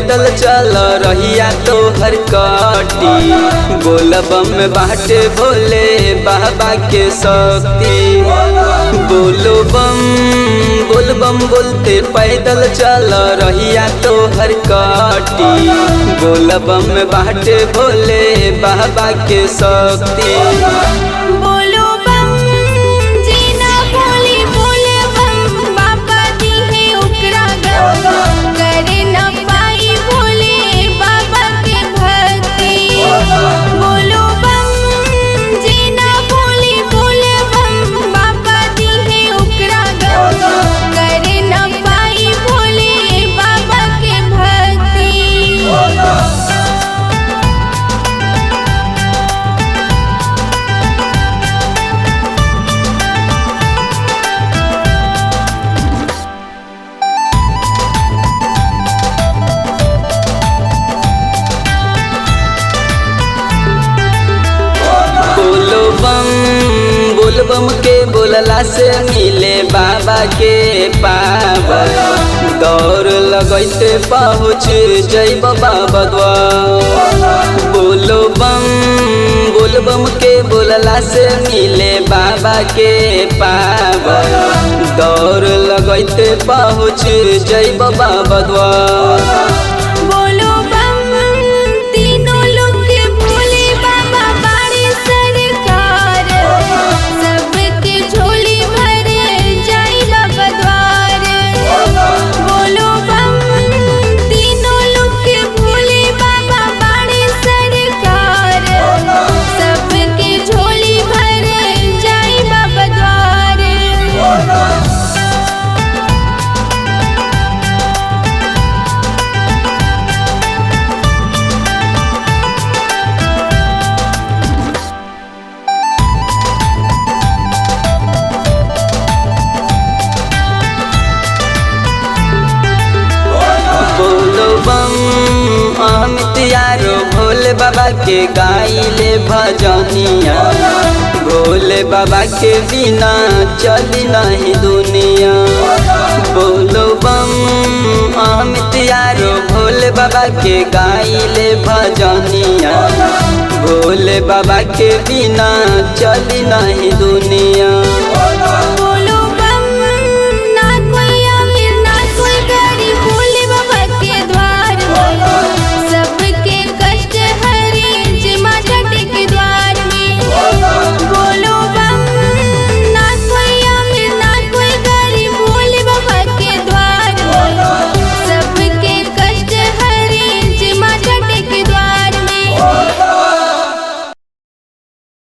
पैदल चल रहिया तो हर कटी। बोलबम में बाटे भोले बाबा के शक्ति। बोलो बम बोल बम बोलते पैदल चल रहिया तो हर कटी। बोलबम में बाटे भोले बाबा के शक्ति। बोलबम के बोलला से मिले बाबा के पावर। दौड़ लगैते पहुँच जइब बाबा द्वार। बोलबम के बोलला से मिले बाबा के पावर। दौड़ लगैते पहुँच जइब बाबा द्वार। अमित यारो भोले बाबा के गाइले भजनिया। भोले बाबा के बिना चली नहीं दुनिया। बोलो बम अमित यारो भोले बाबा के गाइले भजनिया। भोले बाबा के बिना चली नहीं दुनिया।